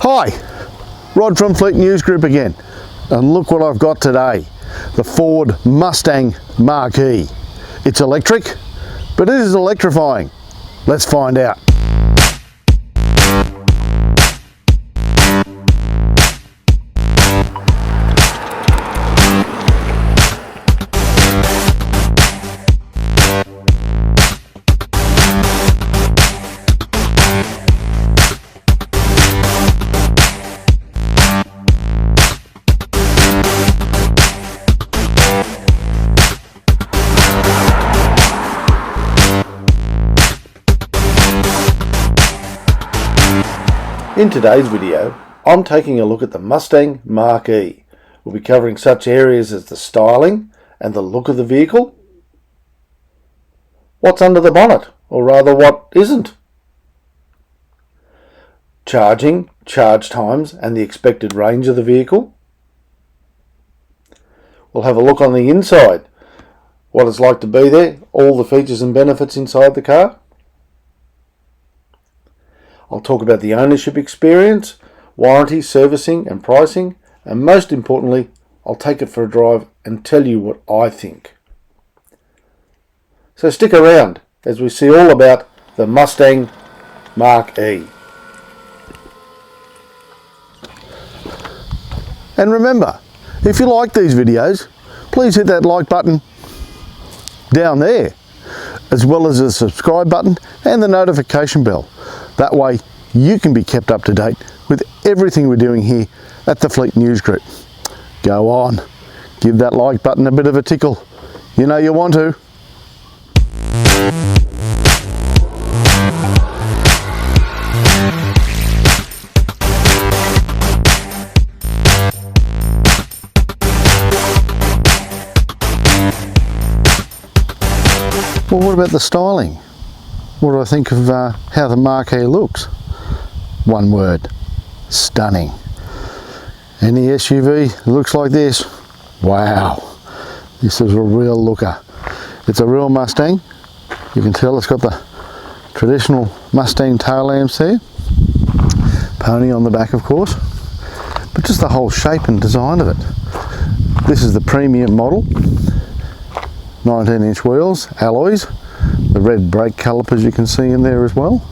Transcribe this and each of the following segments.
Hi, Rod from Fleet News Group again, and look what I've got today, the Ford Mustang Mach-E. It's electric, but it is electrifying. Let's find out. In today's video, I'm taking a look at the Mustang Mach-E. We'll be covering such areas as the styling and the look of the vehicle, what's under the bonnet, or rather what isn't, charging, charge times and the expected range of the vehicle. We'll have a look on the inside, what it's like to be there, all the features and benefits inside the car. I'll talk about the ownership experience, warranty, servicing and pricing, and most importantly, I'll take it for a drive and tell you what I think. So stick around as we see all about the Mustang Mach-E. And remember, if you like these videos, please hit that like button down there, as well as the subscribe button and the notification bell. That way you can be kept up to date with everything we're doing here at the Fleet News Group. Go on, give that like button a bit of a tickle. You know you want to. Well, what about the styling? What do I think of how the Mach-E looks? One word: stunning. Any SUV that looks like this, wow, this is a real looker. It's a real Mustang. You can tell it's got the traditional Mustang tail lamps there, pony on the back of course, but just the whole shape and design of it. This is the premium model, 19-inch wheels, alloys, the red brake calipers you can see in there as well.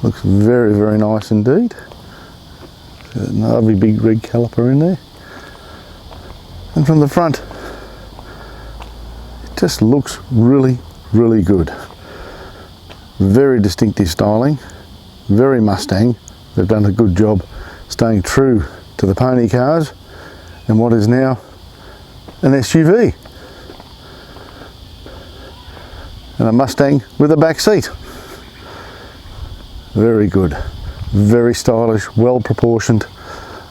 Looks very, very nice indeed. Another big red caliper in there. And from the front, it just looks really, really good. Very distinctive styling, very Mustang. They've done a good job staying true to the pony cars and what is now an SUV. And a Mustang with a back seat. Very good, very stylish, well proportioned.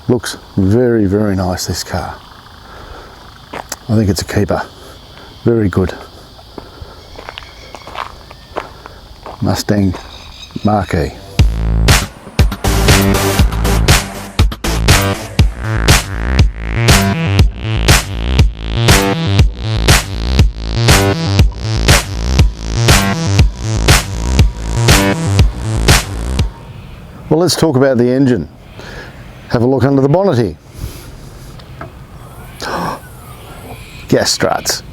Looks very, very nice, this car. I think it's a keeper. Very good. Mustang Mach-E. Well, let's talk about the engine. Have a look under the bonnet here. Gas struts.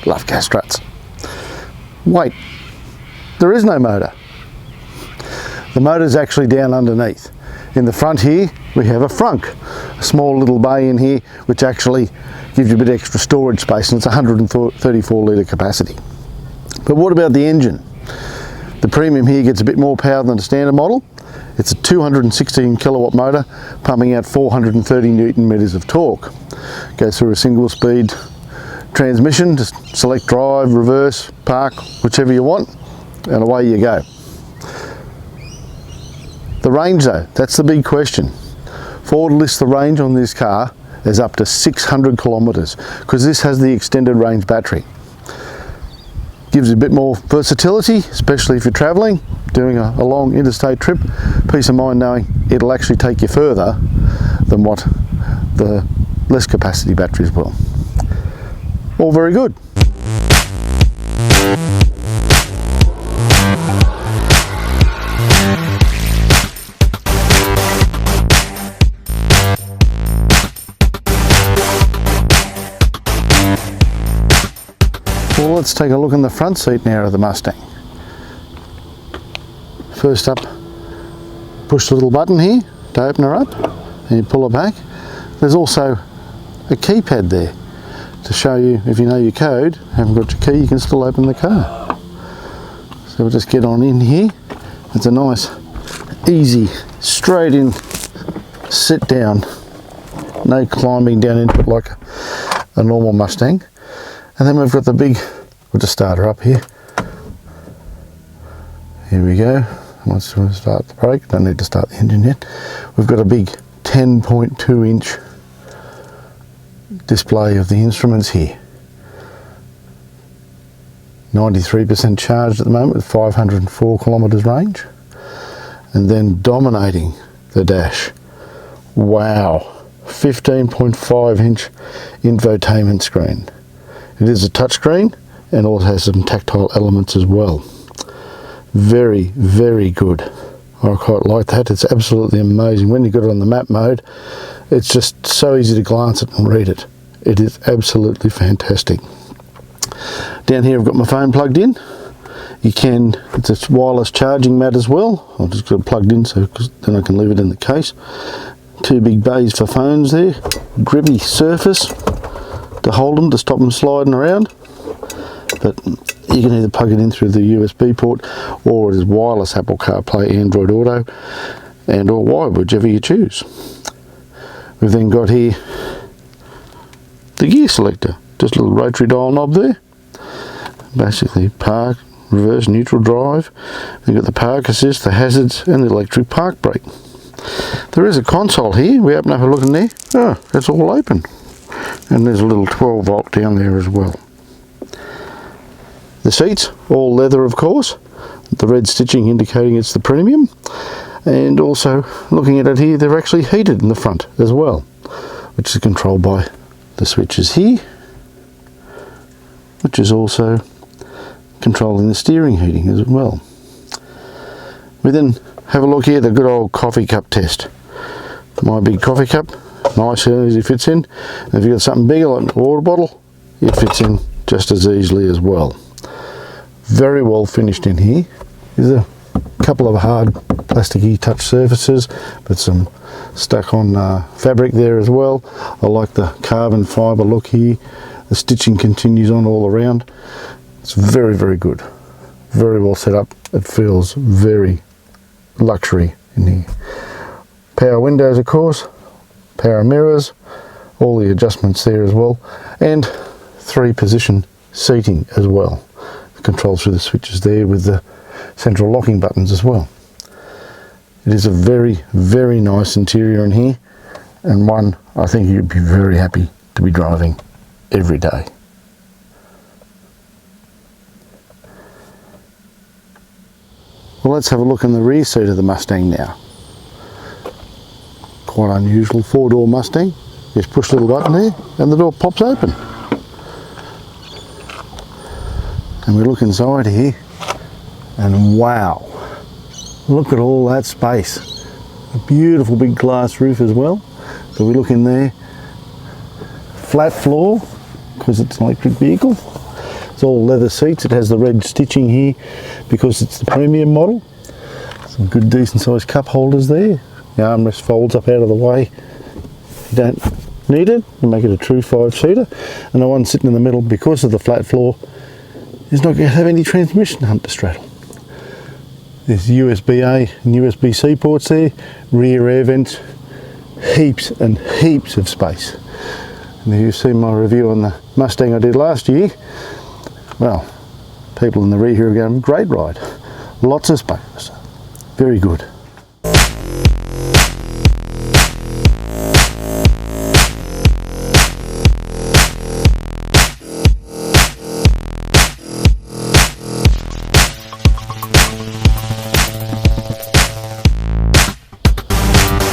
Love gas struts. Wait, there is no motor. The motor's actually down underneath. In the front here, we have a frunk, a small little bay in here, which actually gives you a bit extra storage space, and it's 134 litre capacity. But what about the engine? The premium here gets a bit more power than the standard model. It's a 216 kilowatt motor pumping out 430 newton meters of torque. Goes through a single speed transmission, just select drive, reverse, park, whichever you want, and away you go. The range though, that's the big question. Ford lists the range on this car as up to 600 kilometers because this has the extended range battery. Gives you a bit more versatility, especially if you're traveling, doing a long interstate trip. Peace of mind knowing it'll actually take you further than what the less capacity batteries will. All very good. Well, let's take a look in the front seat now of the Mustang. First up, push the little button here to open her up, and you pull her back. There's also a keypad there to show you, if you know your code, haven't got your key, you can still open the car. So we'll just get on in here. It's a nice, easy, straight in, sit down, no climbing down into it like a normal Mustang. And then we've got the big, we'll just start her up here. Here we go. Once we start the brake, don't need to start the engine yet. We've got a big 10.2 inch display of the instruments here. 93% charged at the moment with 504 kilometres range. And then dominating the dash. Wow, 15.5 inch infotainment screen. It is a touchscreen and also has some tactile elements as well. Very, very good. I quite like that. It's absolutely amazing. When you got it on the map mode, it's just so easy to glance at and read it. It is absolutely fantastic. Down here I've got my phone plugged in. You can, it's a wireless charging mat as well. I've just got it plugged in so then I can leave it in the case. Two big bays for phones there. Grippy surface to hold them, to stop them sliding around. But you can either plug it in through the USB port, or it is wireless Apple CarPlay, Android Auto, and or wired, whichever you choose. We've then got here the gear selector, just a little rotary dial knob there. Basically park, reverse, neutral, drive. We've got the park assist, the hazards, and the electric park brake. There is a console here. We open up a look in there. Oh, it's all open. And there's a little 12 volt down there as well. The seats, all leather of course. The red stitching indicating it's the premium. And also, looking at it here, they're actually heated in the front as well, which is controlled by the switches here, which is also controlling the steering heating as well. We then have a look here at the good old coffee cup test. My big coffee cup, nice and easy fits in. And if you've got something bigger like a water bottle, it fits in just as easily as well. Very well finished in here. There's a couple of hard plasticky touch surfaces, but some stuck on fabric there as well. I like the carbon fibre look here. The stitching continues on all around. It's very, very good. Very well set up. It feels very luxury in here. Power windows of course, power mirrors, all the adjustments there as well, and 3-position seating as well. The controls through the switches there with the central locking buttons as well. It is a very, very nice interior in here, and one I think you'd be very happy to be driving every day. Well, let's have a look in the rear seat of the Mustang now. Quite unusual 4-door Mustang. Just push the little button there and the door pops open. And we look inside here and wow, look at all that space. A beautiful big glass roof as well. So we look in there, flat floor because it's an electric vehicle. It's all leather seats. It has the red stitching here because it's the premium model. Some good decent sized cup holders there. The armrest folds up out of the way. You don't need it. You make it a true 5-seater. And the one sitting in the middle, because of the flat floor, is not going to have any transmission hump to straddle. There's USB-A and USB-C ports there, rear air vents, heaps and heaps of space. And if you've seen my review on the Mustang I did last year, well, people in the rear here are going, great ride. Lots of space. Very good.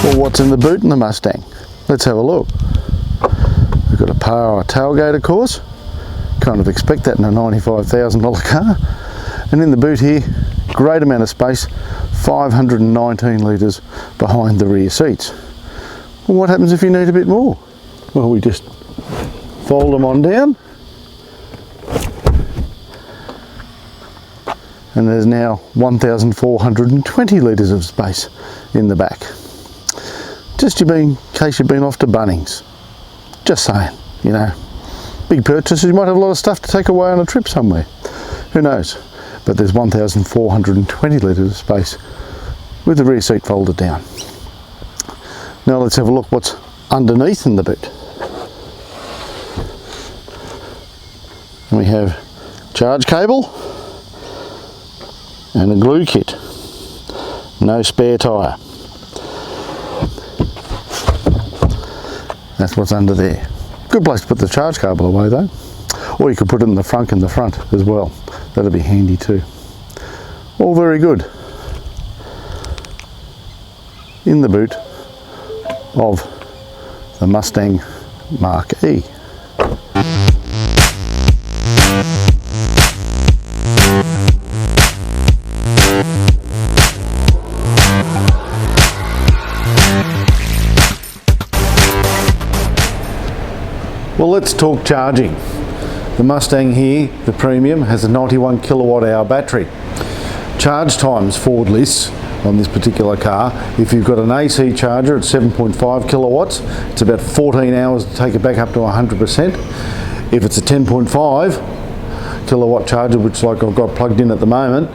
Well, what's in the boot in the Mustang? Let's have a look. We've got a power tailgate, of course. Kind of expect that in a $95,000 car. And in the boot here, great amount of space, 519 litres behind the rear seats. Well, what happens if you need a bit more? Well, we just fold them on down and there's now 1,420 litres of space in the back. Just in case you've been off to Bunnings. Just saying, you know, big purchases, you might have a lot of stuff to take away on a trip somewhere. Who knows? But there's 1,420 litres of space with the rear seat folded down. Now let's have a look what's underneath in the boot. And we have charge cable and a glue kit. No spare tyre. That's what's under there. Good place to put the charge cable away though. Or you could put it in the front as well. That'd be handy too. All very good. In the boot of the Mustang Mach-E. Well, let's talk charging. The Mustang here, the Premium, has a 91 kilowatt hour battery. Charge times Ford lists on this particular car, if you've got an AC charger at 7.5 kilowatts, it's about 14 hours to take it back up to 100%. If it's a 10.5 kilowatt charger, which like I've got plugged in at the moment,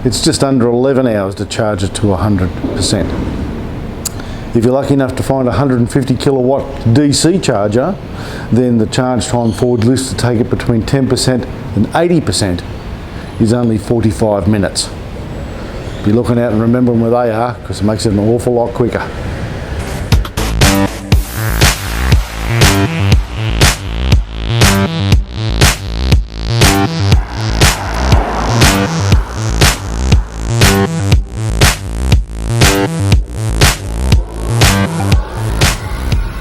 it's just under 11 hours to charge it to 100%. If you're lucky enough to find a 150 kilowatt DC charger, then the charge time Ford lists to take it between 10% and 80% is only 45 minutes. Be looking out and remembering where they are, because it makes it an awful lot quicker.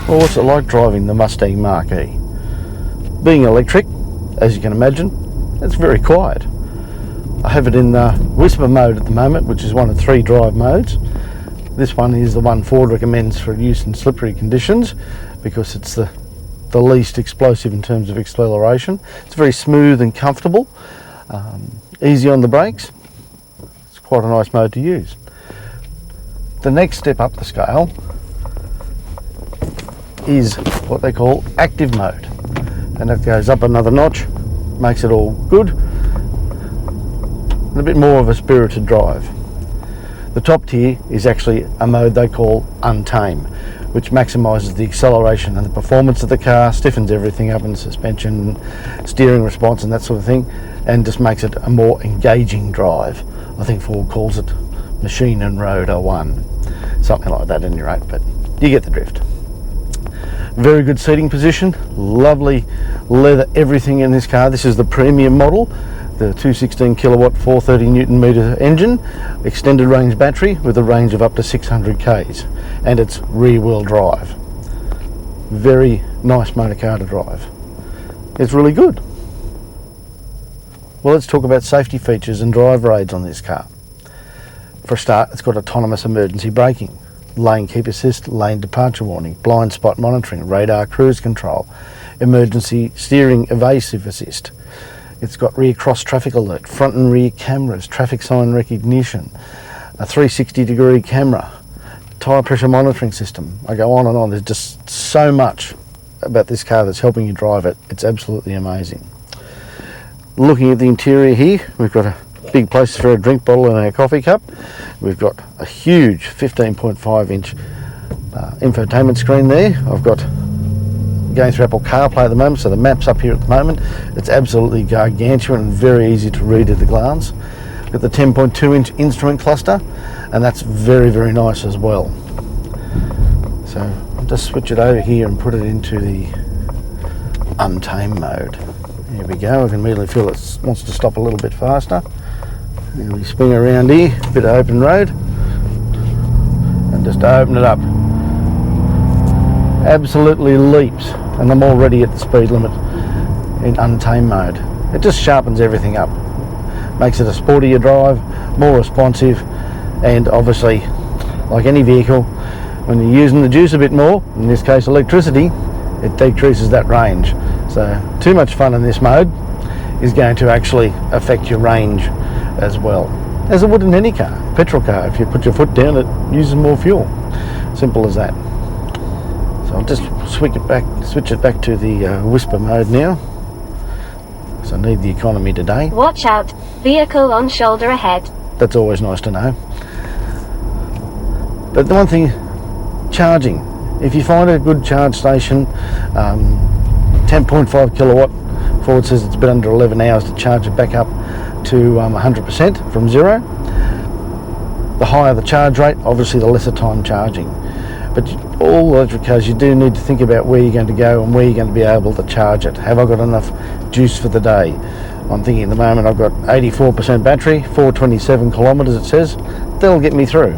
Well, what's it like driving the Mustang Mach-E? Being electric, as you can imagine, it's very quiet. I have it in the whisper mode at the moment, which is one of 3 drive modes. This one is the one Ford recommends for use in slippery conditions because it's the least explosive in terms of acceleration. It's very smooth and comfortable, easy on the brakes. It's quite a nice mode to use. The next step up the scale is what they call active mode, and that goes up another notch, makes it all good, and a bit more of a spirited drive. The top tier is actually a mode they call Untame, which maximises the acceleration and the performance of the car, stiffens everything up in suspension, steering response and that sort of thing, and just makes it a more engaging drive. I think Ford calls it Machine and Road 01, something like that in your rate, but you get the drift. Very good seating position, lovely leather everything in this car. This is the Premium model, the 216 kilowatt 430 newton meter engine, extended range battery with a range of up to 600 k's, and it's rear wheel drive. Very nice motor car to drive. It's really good. Well, let's talk about safety features and driver aids on this car. For a start, it's got autonomous emergency braking, lane keep assist, lane departure warning, blind spot monitoring, radar cruise control, emergency steering evasive assist. It's got rear cross traffic alert, front and rear cameras, traffic sign recognition, a 360-degree camera, tyre pressure monitoring system. I go on and on. There's just so much about this car that's helping you drive it. It's absolutely amazing. Looking at the interior here, we've got a big place for a drink bottle and a coffee cup. We've got a huge 15.5 inch infotainment screen there. I've got going through Apple CarPlay at the moment, so the map's up here at the moment. It's absolutely gargantuan and very easy to read at a glance. We've got the 10.2 inch instrument cluster, and that's very, very nice as well. So I'll just switch it over here and put it into the Untame mode. There we go. I can immediately feel it wants to stop a little bit faster. And we swing around here, a bit of open road, and just open it up. Absolutely leaps, and I'm already at the speed limit in Untame mode. It just sharpens everything up, makes it a sportier drive, more responsive, and obviously, like any vehicle, when you're using the juice a bit more, in this case electricity, it decreases that range. So too much fun in this mode. is going to actually affect your range as well, as it would in any car. Petrol car, if you put your foot down, it uses more fuel. Simple as that. So I'll just switch it back to the whisper mode now. So I need the economy today. Watch out, vehicle on shoulder ahead. That's always nice to know. But the one thing, charging. If you find a good charge station, 10.5 kilowatt, Ford says it's a bit under 11 hours to charge it back up to 100% from zero. The higher the charge rate, obviously the lesser time charging. But all electric cars, you do need to think about where you're going to go and where you're going to be able to charge it. Have I got enough juice for the day? I'm thinking at the moment I've got 84% battery, 427 kilometres it says. That'll get me through.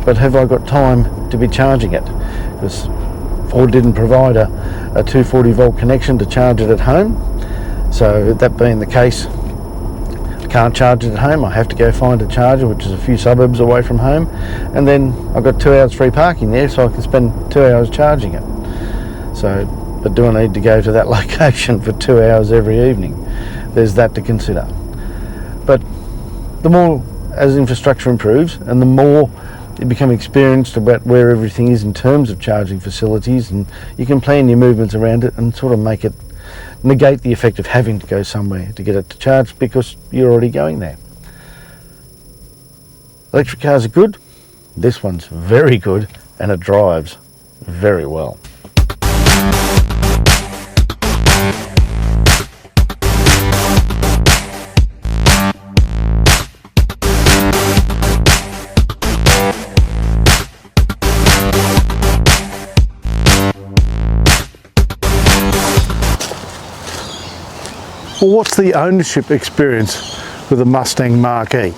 But have I got time to be charging it? Because Ford didn't provide a 240 volt connection to charge it at home. So that being the case, I can't charge it at home. I have to go find a charger, which is a few suburbs away from home. And then I've got 2 hours free parking there, so I can spend 2 hours charging it. So, but do I need to go to that location for 2 hours every evening? There's that to consider. But the more as infrastructure improves and the more you become experienced about where everything is in terms of charging facilities, and you can plan your movements around it and sort of make it negate the effect of having to go somewhere to get it to charge because you're already going there. Electric cars are good. This one's very good and it drives very well. Well, what's the ownership experience with the Mustang Mach-E?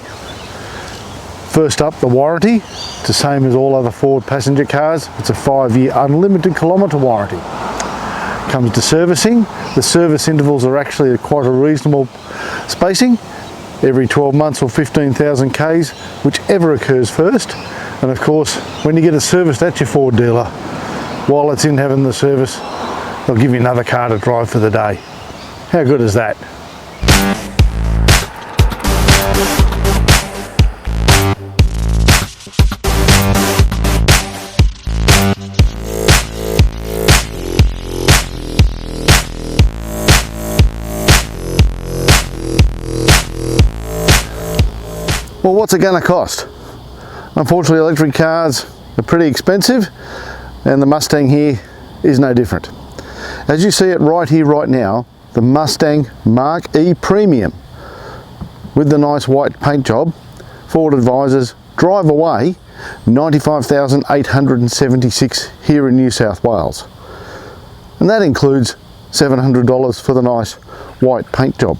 First up, the warranty. It's the same as all other Ford passenger cars. It's a 5-year unlimited kilometre warranty. Comes to servicing. The service intervals are actually quite a reasonable spacing. Every 12 months or 15,000 Ks, whichever occurs first. And of course, when you get it serviced at your Ford dealer, while it's in having the service, they'll give you another car to drive for the day. How good is that? Well, what's it going to cost? Unfortunately, electric cars are pretty expensive, and the Mustang here is no different. As you see it right here, right now, the Mustang Mach-E Premium with the nice white paint job, Ford advises drive away $95,876 here in New South Wales. And that includes $700 for the nice white paint job.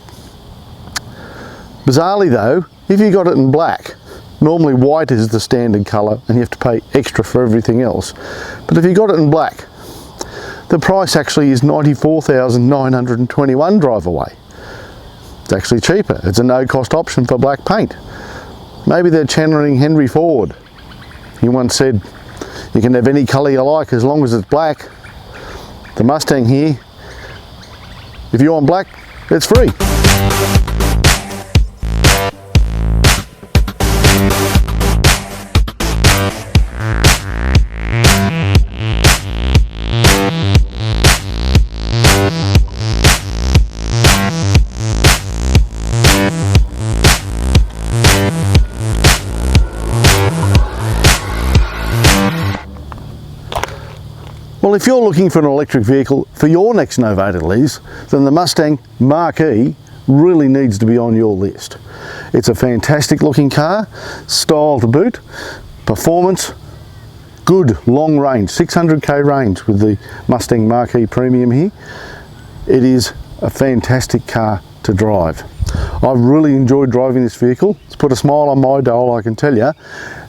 Bizarrely though, if you got it in black, normally white is the standard colour and you have to pay extra for everything else. But if you got it in black, the price actually is $94,921 drive away. It's actually cheaper. It's a no-cost option for black paint. Maybe they're channeling Henry Ford. He once said, you can have any colour you like as long as it's black. The Mustang here, if you want black, it's free. Well, if you're looking for an electric vehicle for your next novated lease, then the Mustang Mach-E really needs to be on your list. It's a fantastic looking car, style to boot, performance, good long range, 600k range with the Mustang Mach-E Premium here. It is a fantastic car to drive. I've really enjoyed driving this vehicle. It's put a smile on my dole, I can tell you.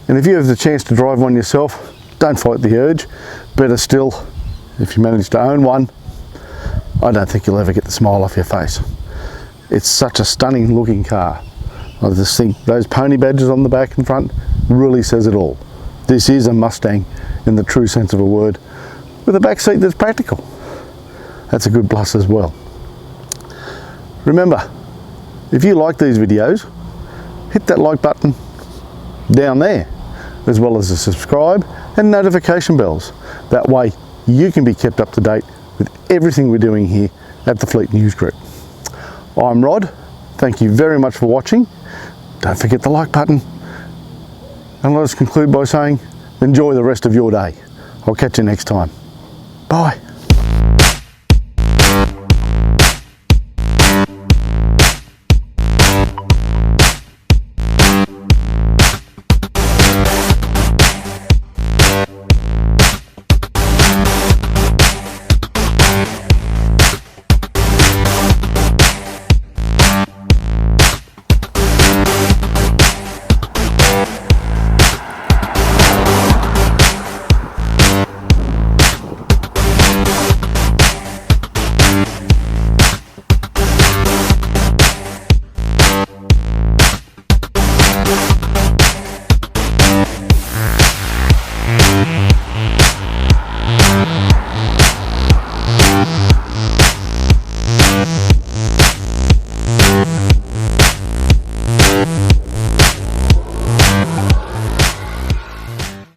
And if you have the chance to drive one yourself, don't fight the urge. Better still, if you manage to own one, I don't think you'll ever get the smile off your face. It's such a stunning looking car. I just think those pony badges on the back and front really says it all. This is a Mustang in the true sense of a word, with a back seat that's practical. That's a good plus as well. Remember, If you like these videos, hit that like button down there, as well as the subscribe and notification bells. That way you can be kept up to date with everything we're doing here at the Fleet News Group. I'm Rod. Thank you very much for watching. Don't forget the like button. And let us conclude by saying, enjoy the rest of your day. I'll catch you next time. Bye.